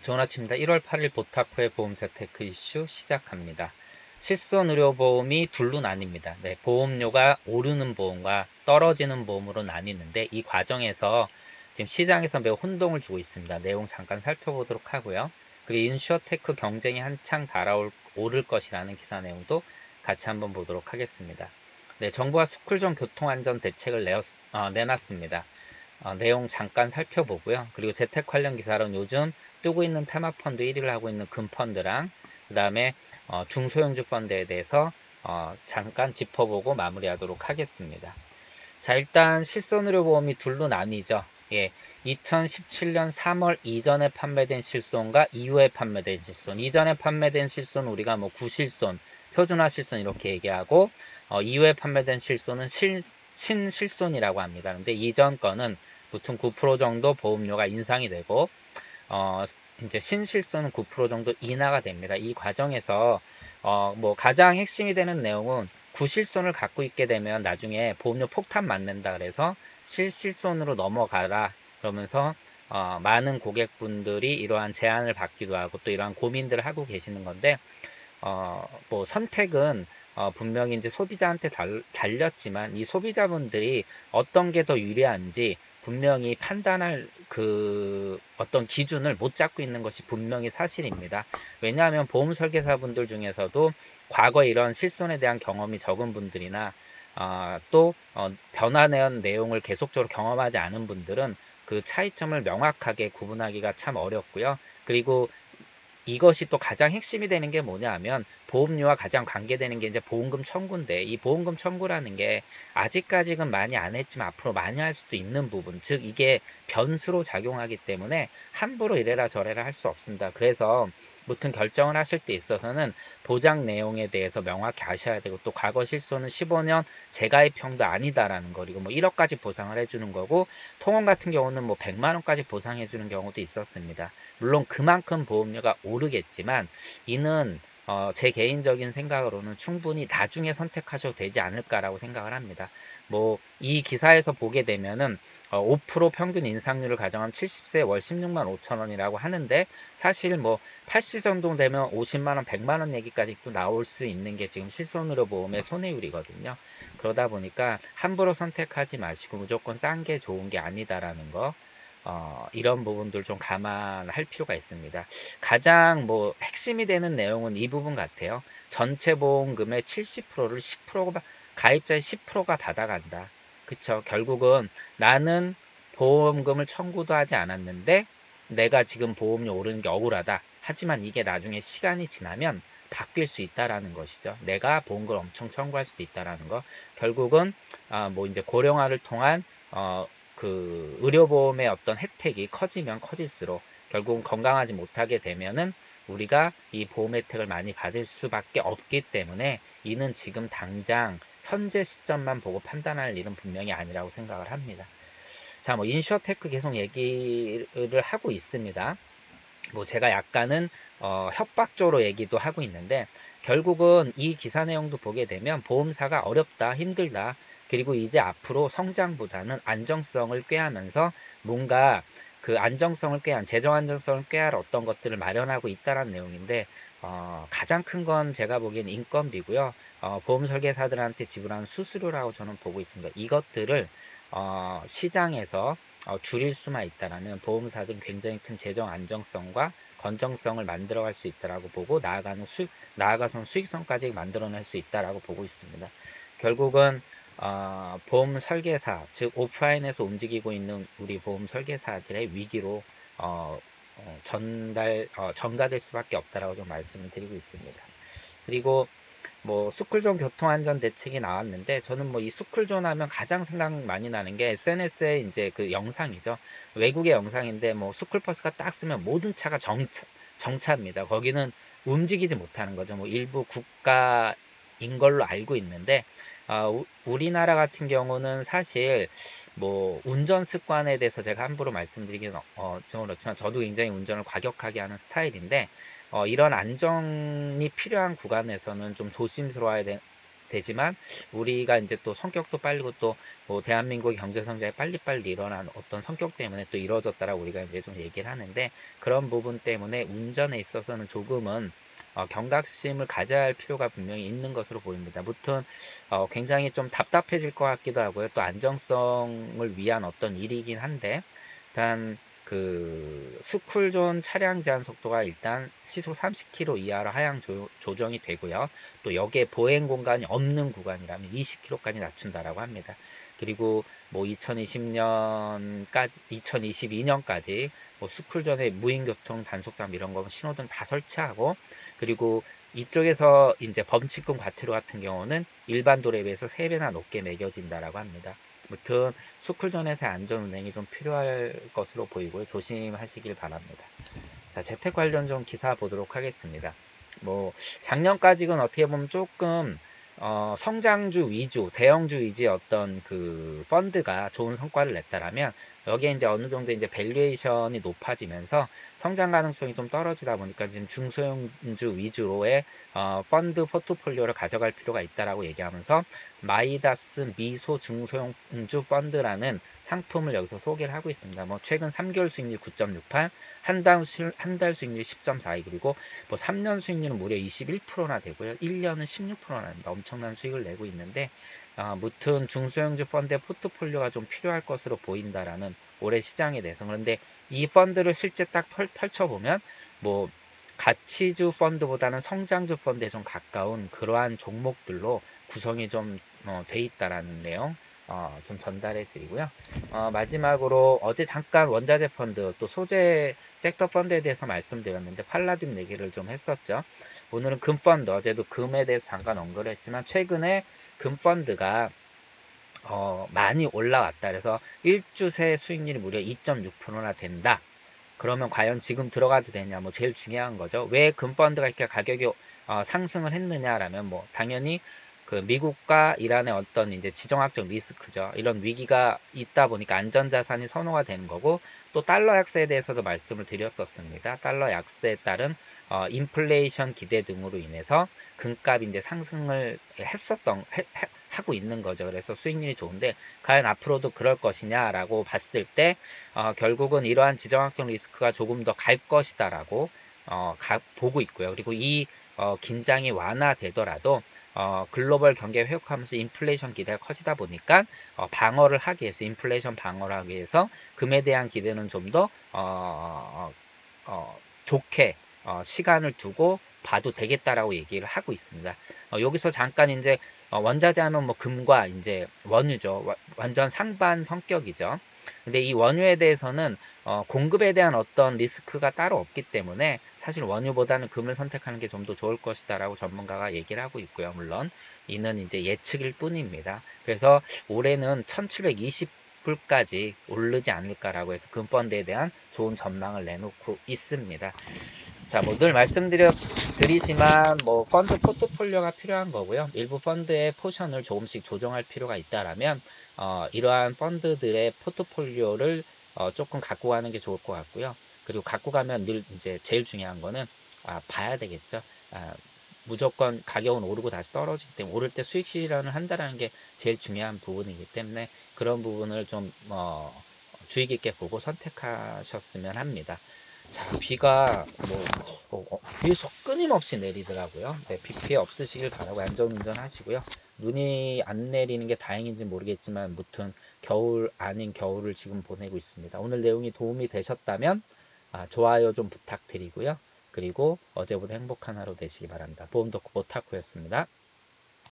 좋은 아침입니다. 1월 8일 보타코의 보험 재테크 이슈 시작합니다. 실손 의료보험이 둘로 나뉩니다. 네, 보험료가 오르는 보험과 떨어지는 보험으로 나뉘는데 이 과정에서 지금 시장에서 매우 혼동을 주고 있습니다. 내용 잠깐 살펴보도록 하고요. 그리고 인슈어테크 경쟁이 한창 오를 것이라는 기사 내용도 같이 한번 보도록 하겠습니다. 네, 정부가 스쿨존 교통안전 대책을 내놨습니다. 내용 잠깐 살펴보고요. 그리고 재테크 관련 기사로는 요즘 뜨고 있는 테마펀드 1위를 하고 있는 금펀드랑 그 다음에 중소형주 펀드에 대해서 잠깐 짚어보고 마무리하도록 하겠습니다. 자, 일단 실손의료보험이 둘로 나뉘죠. 예, 2017년 3월 이전에 판매된 실손과 이후에 판매된 실손. 이전에 판매된 실손 우리가 뭐 구실손, 표준화 실손 이렇게 얘기하고 이후에 판매된 실손은 신실손이라고 합니다. 근데 이전 거는 보통 9% 정도 보험료가 인상이 되고 이제 신실손은 9% 정도 인하가 됩니다. 이 과정에서 뭐 가장 핵심이 되는 내용은 구실손을 갖고 있게 되면 나중에 보험료 폭탄 맞는다 그래서 실실손으로 넘어가라 그러면서 많은 고객분들이 이러한 제안을 받기도 하고 또 이러한 고민들을 하고 계시는 건데 뭐 선택은 분명히 이제 소비자한테 달렸지만 이 소비자분들이 어떤 게 더 유리한지 분명히 판단할 그 어떤 기준을 못 잡고 있는 것이 분명히 사실입니다. 왜냐하면 보험 설계사분들 중에서도 과거에 이런 실손에 대한 경험이 적은 분들이나 또 변화된 내용을 계속적으로 경험하지 않은 분들은 그 차이점을 명확하게 구분하기가 참 어렵고요. 그리고 이것이 또 가장 핵심이 되는 게 뭐냐 하면 보험료와 가장 관계되는 게 이제 보험금 청구인데 이 보험금 청구라는 게 아직까지는 많이 안 했지만 앞으로 많이 할 수도 있는 부분 즉 이게 변수로 작용하기 때문에 함부로 이래라 저래라 할 수 없습니다. 그래서 무튼 결정을 하실 때 있어서는 보장 내용에 대해서 명확히 아셔야 되고 또 과거 실손은 15년 재가입형도 아니다라는 거 그리고 뭐 1억까지 보상을 해주는 거고 통원 같은 경우는 뭐 100만 원까지 보상해 주는 경우도 있었습니다. 물론 그만큼 보험료가 오르겠지만 이는 제 개인적인 생각으로는 충분히 나중에 선택하셔도 되지 않을까라고 생각을 합니다. 뭐 이 기사에서 보게 되면은 5% 평균 인상률을 가정하면 70세 월 16만 5천 원이라고 하는데 사실 뭐 80세 정도 되면 50만 원, 100만 원 얘기까지 또 나올 수 있는 게 지금 실손의료 보험의 손해율이거든요. 그러다 보니까 함부로 선택하지 마시고 무조건 싼 게 좋은 게 아니다라는 거 이런 부분들 좀 감안할 필요가 있습니다. 가장 뭐 핵심이 되는 내용은 이 부분 같아요. 전체 보험금의 70%를 10%가 가입자의 10%가 받아간다. 그쵸? 결국은 나는 보험금을 청구도 하지 않았는데 내가 지금 보험료 오르는 게 억울하다. 하지만 이게 나중에 시간이 지나면 바뀔 수 있다라는 것이죠. 내가 보험금을 엄청 청구할 수도 있다라는 거. 결국은 뭐 이제 고령화를 통한 그 의료보험의 어떤 혜택이 커지면 커질수록 결국은 건강하지 못하게 되면은 우리가 이 보험 혜택을 많이 받을 수밖에 없기 때문에 이는 지금 당장 현재 시점만 보고 판단할 일은 분명히 아니라고 생각을 합니다. 자, 뭐 인슈어테크 계속 얘기를 하고 있습니다. 뭐 제가 약간은 협박적으로 얘기도 하고 있는데 결국은 이 기사 내용도 보게 되면 보험사가 어렵다, 힘들다. 그리고 이제 앞으로 성장보다는 안정성을 꾀하면서 뭔가 그 안정성을 꾀한 재정 안정성을 꾀할 어떤 것들을 마련하고 있다는 내용인데 가장 큰 건 제가 보기엔 인건비고요. 보험 설계사들한테 지불하는 수수료라고 저는 보고 있습니다. 이것들을 시장에서 줄일 수만 있다라면 보험사들은 굉장히 큰 재정 안정성과 건정성을 만들어갈 수 있다라고 보고 나아가서는 수익성까지 만들어낼 수 있다라고 보고 있습니다. 결국은 보험 설계사, 즉 오프라인에서 움직이고 있는 우리 보험 설계사들의 위기로 전가될 수밖에 없다라고 좀 말씀을 드리고 있습니다. 그리고 뭐 스쿨존 교통안전 대책이 나왔는데 저는 뭐 이 스쿨존 하면 가장 생각 많이 나는 게 SNS에 이제 그 영상이죠. 외국의 영상인데 뭐 스쿨버스가 딱 쓰면 모든 차가 정차입니다. 거기는 움직이지 못하는 거죠. 뭐 일부 국가인 걸로 알고 있는데 우리나라 같은 경우는 사실 뭐 운전 습관에 대해서 제가 함부로 말씀드리기는 좀 그렇지만 저도 굉장히 운전을 과격하게 하는 스타일인데 이런 안전이 필요한 구간에서는 좀 조심스러워야 되지만 우리가 이제 또 성격도 빨리고 또 뭐 대한민국의 경제 성장이 빨리빨리 일어난 어떤 성격 때문에 또 이루어졌다라고 우리가 이제 좀 얘기를 하는데, 그런 부분 때문에 운전에 있어서는 조금은 경각심을 가져야 할 필요가 분명히 있는 것으로 보입니다. 무튼 굉장히 좀 답답해질 것 같기도 하고요. 또 안정성을 위한 어떤 일이긴 한데, 일단 그 스쿨존 차량 제한 속도가 일단 시속 30km 이하로 하향 조정이 되고요. 또 여기에 보행 공간이 없는 구간이라면 20km까지 낮춘다라고 합니다. 그리고 뭐 2022년까지 뭐 스쿨존에 무인교통 단속장 이런 거 신호등 다 설치하고, 그리고 이쪽에서 이제 범칙금 과태료 같은 경우는 일반 도로에 비해서 3배나 높게 매겨진다라고 합니다. 아무튼 스쿨존에서의 안전운행이 좀 필요할 것으로 보이고요. 조심하시길 바랍니다. 자, 재택 관련 좀 기사 보도록 하겠습니다. 뭐 작년까지는 어떻게 보면 조금 성장주 위주, 대형주 위주의 어떤 그 펀드가 좋은 성과를 냈다라면, 여기에 이제 어느 정도 이제 밸류에이션이 높아지면서 성장 가능성이 좀 떨어지다 보니까 지금 중소형주 위주로의 펀드 포트폴리오를 가져갈 필요가 있다라고 얘기하면서 마이다스 미소 중소형주 펀드라는 상품을 여기서 소개를 하고 있습니다. 뭐 최근 3개월 수익률 9.68, 한 달 수익률 10.42, 그리고 뭐 3년 수익률은 무려 21%나 되고요. 1년은 16%나 됩니다. 엄청난 수익을 내고 있는데, 무튼 중소형주 펀드의 포트폴리오가 좀 필요할 것으로 보인다라는 올해 시장에 대해서. 그런데 이 펀드를 실제 딱 펼쳐보면 뭐 가치주 펀드보다는 성장주 펀드에 좀 가까운 그러한 종목들로 구성이 좀 돼 있다라는 내용 좀 전달해 드리고요. 마지막으로 어제 잠깐 원자재 펀드 또 소재 섹터 펀드에 대해서 말씀드렸는데 팔라듐 얘기를 좀 했었죠. 오늘은 금 펀드, 어제도 금에 대해서 잠깐 언급을 했지만 최근에 금 펀드가 많이 올라왔다. 그래서 1주새 수익률이 무려 2.6%나 된다. 그러면 과연 지금 들어가도 되냐? 뭐 제일 중요한 거죠. 왜 금펀드가 이렇게 가격이 상승을 했느냐라면, 뭐 당연히 그 미국과 이란의 어떤 이제 지정학적 리스크죠. 이런 위기가 있다 보니까 안전자산이 선호가 되는 거고, 또 달러 약세에 대해서도 말씀을 드렸었습니다. 달러 약세에 따른 인플레이션 기대 등으로 인해서 금값이 이제 상승을 하고 있는 거죠. 그래서 수익률이 좋은데 과연 앞으로도 그럴 것이냐라고 봤을 때 결국은 이러한 지정학적 리스크가 조금 더 갈 것이다라고 보고 있고요. 그리고 이 긴장이 완화되더라도 글로벌 경기 회복하면서 인플레이션 기대가 커지다 보니까 방어를 하기 위해서, 인플레이션 방어를 하기 위해서 금에 대한 기대는 좀 더 좋게 시간을 두고 봐도 되겠다라고 얘기를 하고 있습니다. 여기서 잠깐 이제 원자재 하면 뭐 금과 이제 원유죠. 완전 상반 성격이죠. 근데 이 원유에 대해서는 공급에 대한 어떤 리스크가 따로 없기 때문에 사실 원유보다는 금을 선택하는 게 좀 더 좋을 것이다라고 전문가가 얘기를 하고 있고요. 물론 이는 이제 예측일 뿐입니다. 그래서 올해는 1720불까지 오르지 않을까라고 해서 금펀드에 대한 좋은 전망을 내놓고 있습니다. 자, 뭐 늘 말씀드리지만 뭐 펀드 포트폴리오가 필요한 거고요. 일부 펀드의 포션을 조금씩 조정할 필요가 있다라면 이러한 펀드들의 포트폴리오를 조금 갖고 가는 게 좋을 것 같고요. 그리고 갖고 가면 늘 이제 제일 중요한 거는 봐야 되겠죠. 무조건 가격은 오르고 다시 떨어지기 때문에 오를 때 수익 실현을 한다는 게 제일 중요한 부분이기 때문에 그런 부분을 좀 주의 깊게 보고 선택하셨으면 합니다. 자, 비가 계속 끊임없이 내리더라고요. 네, 비 피해 없으시길 바라고 안전운전 하시고요. 눈이 안 내리는 게 다행인지 모르겠지만 무튼 겨울 아닌 겨울을 지금 보내고 있습니다. 오늘 내용이 도움이 되셨다면 좋아요 좀 부탁드리고요. 그리고 어제보다 행복한 하루 되시기 바랍니다. 보험덕후 모타쿠였습니다.